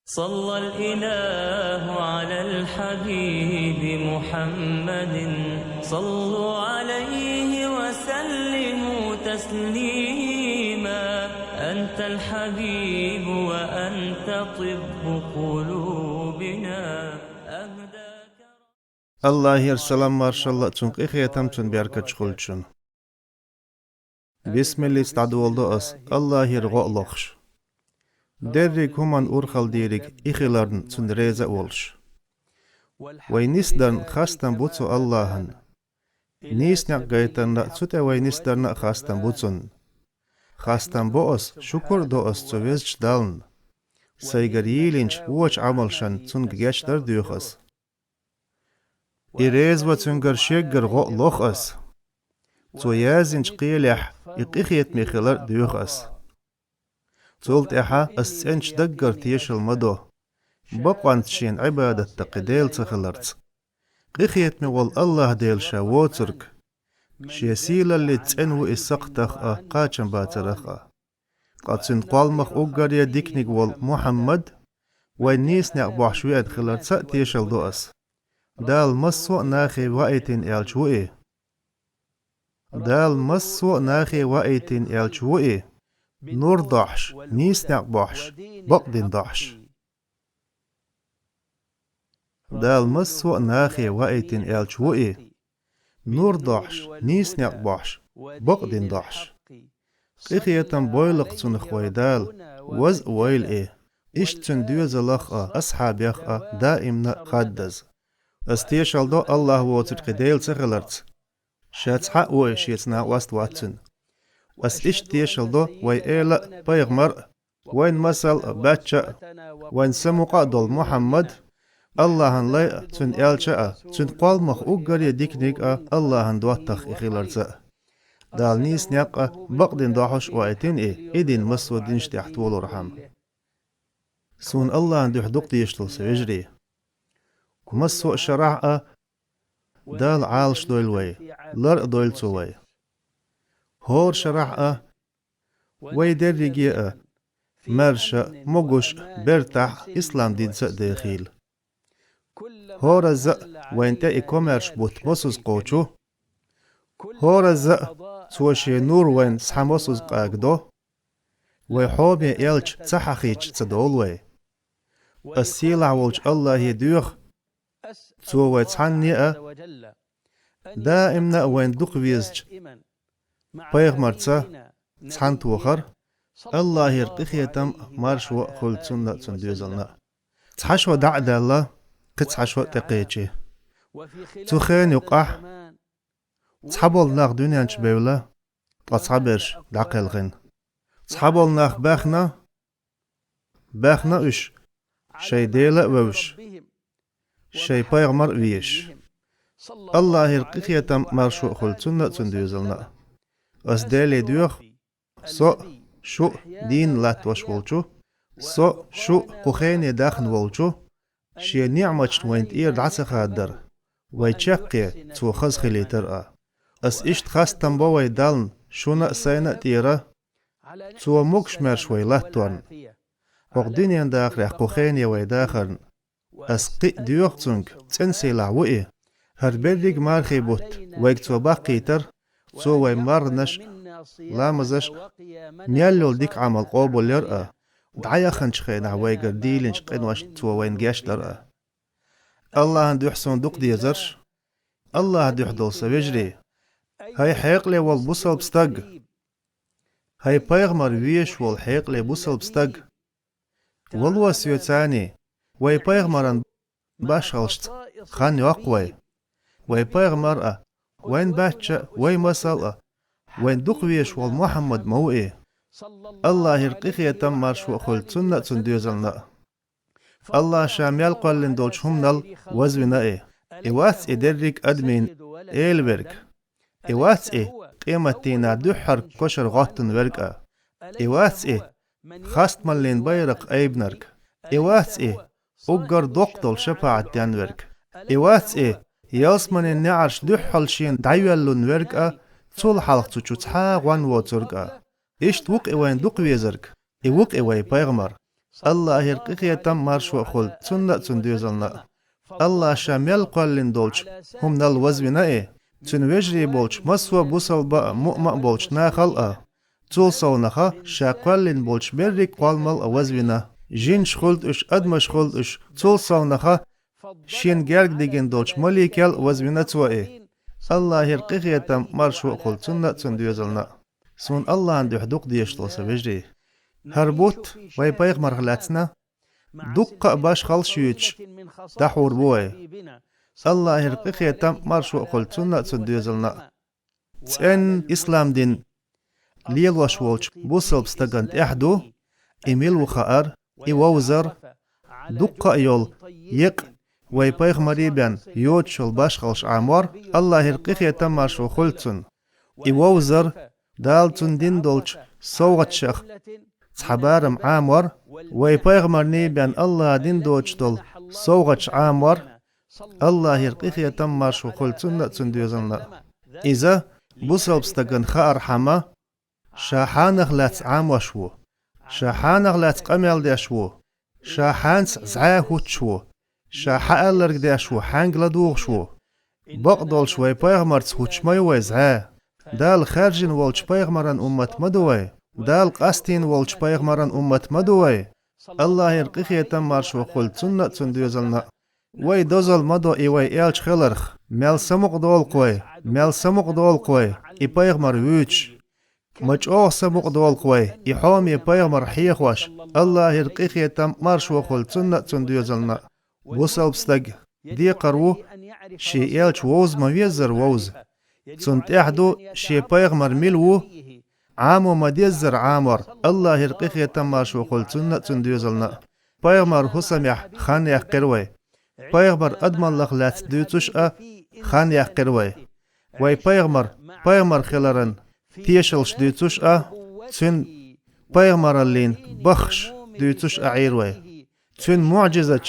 صلى الإله على الحبيب محمد. صلوا عليه وسلموا تسليما. أنت الحبيب وأنت طب قلوبنا. أهداك الله يرسلام مارشالله تونك إخيتم تون بياركة شخلتشون بسم الله استعدو والدأس الله يرغو لخش درك همان أورخال ديرك إخيلارن تون ريزا والش وينيسدرن خاستن بوتسو اللهن نيسنع غايتن تسوتا وينيسدرن خاستن بوتسون خاستن بوأس شكر دوأس تسويزش دالن سيغر ييلينش ووش عملشن تون گيش در ديوخس إريز وتنگر شيگر غو لوخ أس تو يازنش قيلح إقيخيت ميخلر ديوخ أس تولت إحا أسنش دقر تيش المدو بقوانت شين عبادة تقديل تخلرت قيخيت ميوال الله ديل شاووترك شيسيلا اللي تسنو إساقتخ قاچن باترخ قاتسن قالمخ أقر يديكنيق وال محمد وينيس نعبوح شوية خلرت تيش الدو أس دال مسو ناخي وايتين الجوئي دال مسو ناخي وايتين الجوئي نور ضحش نيس نعبوحش بقدين ضحش دال مسو ناخي وايتين الجوئي نور ضحش نيس نعبوحش بقدين ضحش قيخيتن بويلق تنخوي دال وز ويل إيه إشتن دوز لخ أصحاب يخ دائمنا قدز استيش الدو الله ووتر قديل تغلرت شاتس حق ويشيتنا واست واتن اس اشتيش الدو وي ايلا بيغمر وين مسل باتشا وين سموقا دول محمد الله لا تن الشا تن قال مخ اوغر يديكنيك الله دواتخ اخيلرت دال نيس نيق بقدين دوحش وايتين ايدين مسودينش تحت ولو رحم سون الله ندوح دقتي يشتل سيجري مسو شرع دال عالش دويلوي لر دويلتوي هور شرع وي درجي مرش موغوش برتاح اسلام دين داخل هور ز وانت ايكوميرش بوت موسوس قوچو هور ز سوشي نور وين سحموسوس قاقدو وي حوبي يلش تحخيج تدولوي السيلع ولج الله يدوخ تو ويتعني دائمنا وين دوق ويزج بيغمرتسا تحن توخر الله يرقخيتم مارشو خلتسنا تندوزلنا تحشو دعد الله قتحشو تقيتشي تخين يقح تحبول ناخ دنيا نشبيولا تصحبرش دقلغن تحبول ناخ باخنا اش شي ديلا ووش شي بايغمر ويش الله يرقيتم مارشو خلتسنا تندوزلنا اس دالي دوخ سو شو دين لات وش ولچو سو شو قخيني داخن ولچو شي نعمچ وينت اير دعسا خادر ويچقي تو خز خليتر اس اشت خاستم بوي دالن شونا سينا تيرا تو موكش مرشوي لاتوان وقدين داخل قخيني ويداخرن اس قي دوخ تنك تنسي لعوئي هربريق مارخي بوت ويك تو باقيتر تو وي مارنش لامزش ميالول ديك عمل قوبول يرأى دعايا خنشخي نعوي قرديلنش قنوش تو وين جاش لرأى الله هندو يحسن دوق ديزرش الله هندو يحدو سويجري هاي حيقلي والبوصل بستق هاي بايغمر ويش والحيقلي بوصل بستق والواسيو تاني وي بايغمران باش غلشت خان يوقوي وي بايغمر وين باتشا وي مسال وين دقويش والمحمد موئي الله يرقيخي يتم مارش وخل سنة تندوزلنا الله شاميال قلن دولش همنال وزونا إوات إدرك أدمين إيلبرك إوات قيمتينا دوحر كشر غاتن ورك إوات خاست مالين بايرق أيبنرك إوات أقر دقدل شفاعة دانورك إوات ياسمن النعرش دوحل شين دعيوالون ورك تول حلق تشوتها وان ووترك إيش توق إوين دوق ويزرك إوق إوي بايغمر الله يرقيتم مرشو خل سنة سنديزلنا الله شامل قلن دولش هم نال وزونا تن وجري بولش مسوا بوصل با مؤمن بولش ناخل تول صونخا شاقلن بولش بريك قالمل وزونا جين شخلد اش ادمش خلد اش تول صونخا شين جرق ديگن دولش مليكال وزونا توا الله يرقيتم مرشو خل سنة سنديزلنا سون الله عنده حدوق ديشتو سوجري هربوت وي بايغ مرغلاتنا دقة باش خلشيوش دحور بوي الله يرقيق يتم مرشو قل سنة سنديزلنا تن إسلام دين ليل وشوالش بوصل بستغنت احدو إميل وخار إيووزر دقة يول يق وي بايغ مريبان يوتشل باش خلش عمور الله يرقيق يتم مرشو قل سن إيووزر دالتون دين دولش صوغت شخ صحبارم عامور وي بايغمر نيبان الله دين دوش دول صوغتش عامور الله يرقيق يتم مرشو قل سنة سنديزلنا إذا بوصل بستغن خار حما شاحانغ لاتس عام وشو شاحانغ لاتس قميل داشو شاحانس زعاهوت شو شاحالرق داشو حانق لدوغ شو بقدول شوي بايغمر تسخوش مايوي زعاه دال خارجين والش بايغمران أمت مدوي دال قاستين والش بايغمران أمت مدوي الله يرقيق يتم مرشو قل سنة سنديزلنا وي دوزل مدو إيوي إيالش خلرخ ميل سمق دول قوي ميل سمق دول قوي إي بايغمر ويوش مجأوه سمق دول قوي إي حومي بايغمر حيخوش الله يرقيق يتم مرشو قل سنة سنديزلنا وصل بستق دي قرو شي إيالش ووز مويزر ووز سنت احدو شي بايغمر ميلو عامو مديزر عامر الله يرقيق يتم مرشو قل سنة سنديزلنا بايغمر حسميح خان يحقروي بايغمر أدمن لغلات دوتوش خان يحقروي وي بايغمر خلرن تيشلش دوتوش تن بايغمر اللين بخش دوتوش عيروي تن معجزة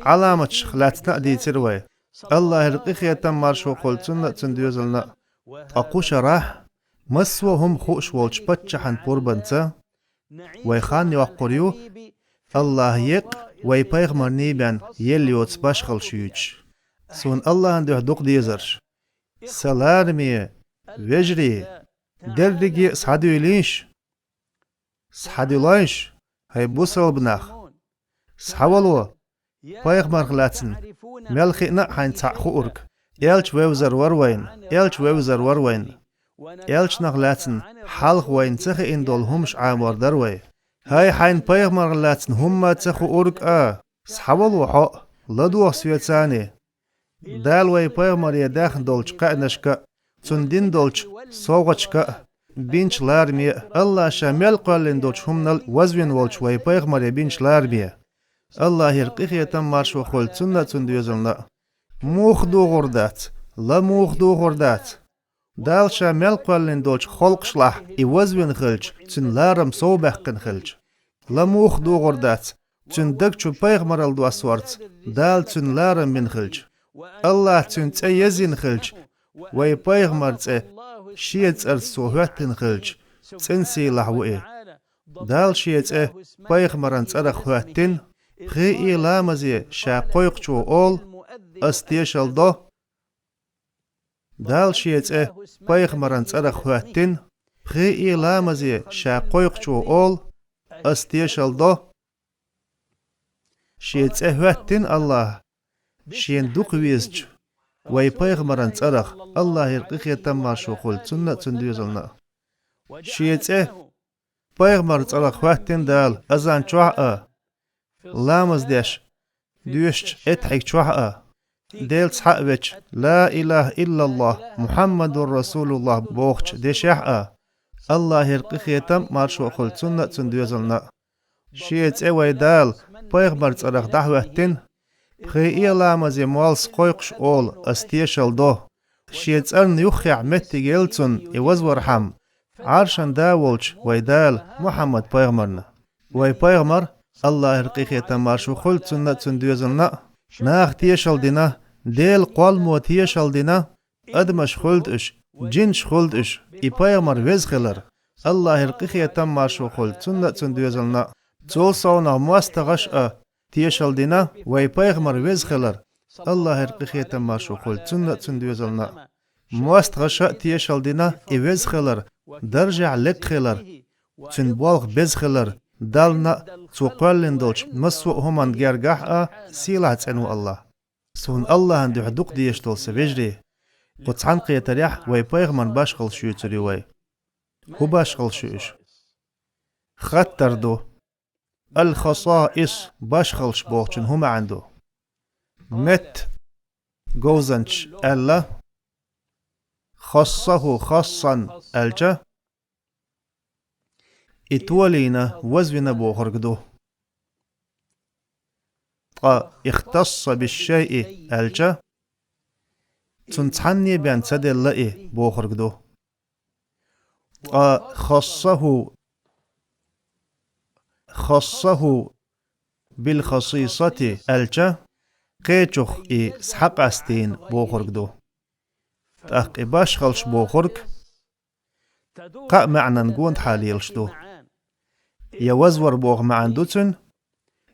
علامة لات تأدي تروي الله يرقيق يتم مرشو قل سنة سنديزلنا أقوش راح مسوهم خوش والش بتشحن بوربنتا وي خان يوقريو الله يق وي بايغمر نيبان يليوتس باشخل شيوش سون الله عنده دوق ديزرش سلارمي وجري درجي صحاديولينش صحاديولانش هاي بوصل بناخ صحاولو بايغمر غلاتن ملخينا حين تحخو أورك يالش ويوزر وروين يالش نغلاتن حالخ وين تخي اندول همش عامور دروي هاي حين بايغمر غلاتن هم تخو أورك صحاولو حق لدوخ سويتاني دال وي بايغمر يداخن دولش قعنشك تندين دولش صوغشك بينش لارمي الله شامل قالن دولش همنال وزوين والش وي بايغمر يبينش لارمي الله يرقيق يتم مرشو خل سنة سنديزلنا موخ دو غردات لا موخ دو غردات دال شامل قالن دولش خلق شلاح يوزوين خلج تن لارم صوبحقن خلج لا موخ دو غردات تن دقشو بايغمر الدو اسوارت دال تن لارم من خلج الله تن تأيزين خلج وي بايغمر تأ شيت ارسوهاتن خلج تنسي لحوئي دال شيت بايغمران تأرخ هاتن خي إيلامزي شاقويقشو أول أستيشل دو دال شيت بايغمران تأرخ هاتن خي إيلامزي شاقويقشو أول أستيشل دو شيت هاتن الله شين دوق ويزج وي بايغمران تأرخ الله يرقيق يتم مرشو قل سنة سنديزلنا شيت بايغمر تأرخ هاتن دال أزان چوح لامز ديش دوشت اتحك چوح ديل تحق وچ لا إله إلا الله محمد رسول الله بوخش ديشح الله يرقيق يتم مرشو قل سنة سنديزلنا شيت وي دال بايغمر تأرخ دحوهتن بخي إيلامزي موالس قويقش أول أستيشل دو شيت أرن يخي عمتي جيلتون يوزور حم عرشان داولش ويدال محمد بايغمرنا وي بايغمر الله يرقيق يتم مرشو خل سنة سنديزلنا ناخ تيشل دينا ديل قوالمو تيشل دينا أدمش خلد إش جنش خلد إش إي بايغمر ويز خلر الله يرقيق يتم مرشو خل سنة سنديزلنا تول صونا مواستغش تيشل دينا وي بيغمر ويزخلر الله يرقخية مارشو قول تسنة تسندوزلنا مواستغش تيشل دينا ويزخلر درجع لقخلر تنبوالغ بزخلر دالنا توقلن دولش مسوء همان جرجح سيلة تنو الله سون الله عند حدوق ديش دول سبجري قطعن قيتريح وي بيغمن باشغل شو تريوي هو باشغل شوش خطر دو الخصائص باشغل شبوغشن هما عنده مت جوزنش ألا خصه خصا ألجا اتولينا وزونا بوغرقدو اختص بالشيء ألجا تنتحني بان تدل لئي بوغرقدو خصه بالخصيصة ألجا قيتشوخ سحق أستين بوغرقدو تأق باشغلش بوغرق قا معنى نقوند حاليلشدو يوزور بوغ معندوتن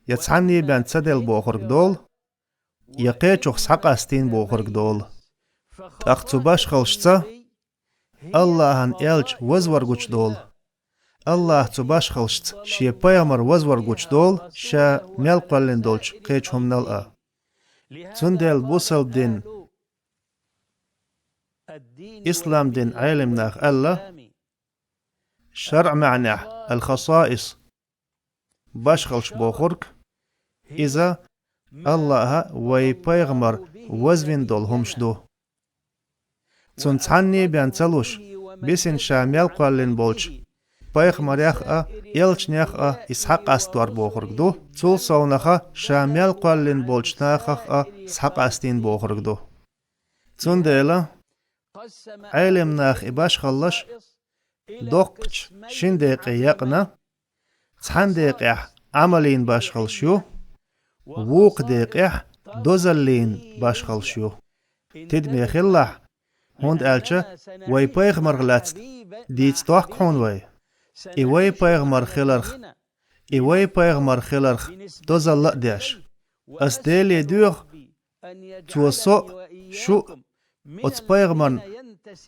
يتحني بان تدل بوغرق دول يقيتشوخ سحق أستين بوغرق دول تأق تباشغلشتا الله هن إلج وزور قوش دول الله تباشغلشت شي بيامر وزور قوش دول شا ميلقلن دولش قيتشهم نلقى تندل بوصل دين إسلام دين علم ناخ الله شرع معناه الخصائص باشغلش بوخرك إذا الله وي بيغمر وزوين دول همشدو تنتحني بان تلوش بسن شامل قلن بولش بيغمر يخ يلش نيخ إسحاق أستوار بوخرك دو تول صونخ شامل قلن بولش ناخ إسحاق أستين بوخرك دو تندل علم ناخ إباش خلش دوقش شن دقيقة يقنا تحن دقيقة عملين باش خلشيو ووق دقيقة دوزلين باش خلشيو تدمي خلح هوند ألشا وي بيغمر غلاتت ديت توح كون وي وي بيغمر خلرخ وي بيغمر خلرخ دوزل لأداش أسدالي دوغ توصو شو وتبيغمن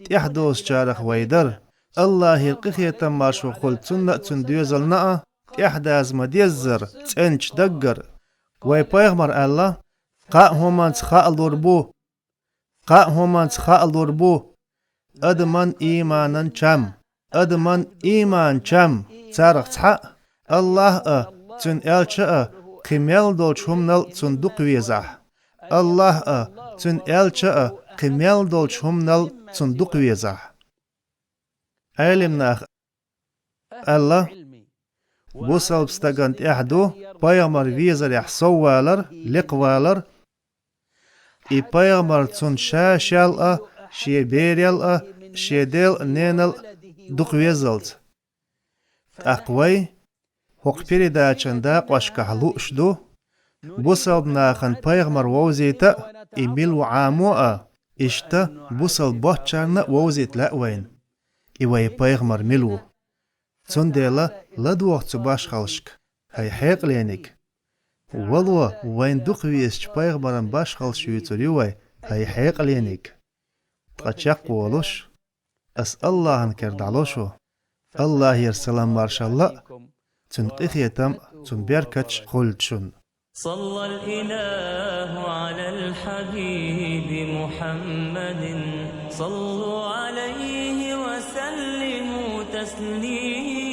تحدوس جارخ ويدر الله يلقخي تماش وقل تنة تندوزلنا تحداز مديزر تنش دقر ويبيغمر الله قا همان تخاء الضربو قا همان تخاء الضربو أدمن إيمانا شام أدمن إيمان شام تارخ تحق الله تن ألشا كمال دولش همنال تندق ويزح الله تن ألشا كمال دولش همنال تندق ويزح علمنا الله بوصل بستغنت احدو بايامر ويزر يحصوالر لقوالر بايامر تن شاشال شي بيريال شي ديل نينل دق ويزلت اقوي حق передачан دا قوشكحلو اشدو بوصل بناخن بايامر ووزيتا إميل وعامو اشتا بوصل بوچارنا ووزيت لأوين إيوي بايغمر ملو تنديلا لدوغ تباش خلشك هاي حيق لينك والله وين دقويسش بايغمرن باش خلش يتريوي هاي حيق لينك تقشاق قولوش أس الله انكرد علوشو الله يرسلام مارشالله تنقيخيتم تنبيركتش خلتشن صلى الإله على الحبيب محمد صلوا عليه وسلموا تسليما.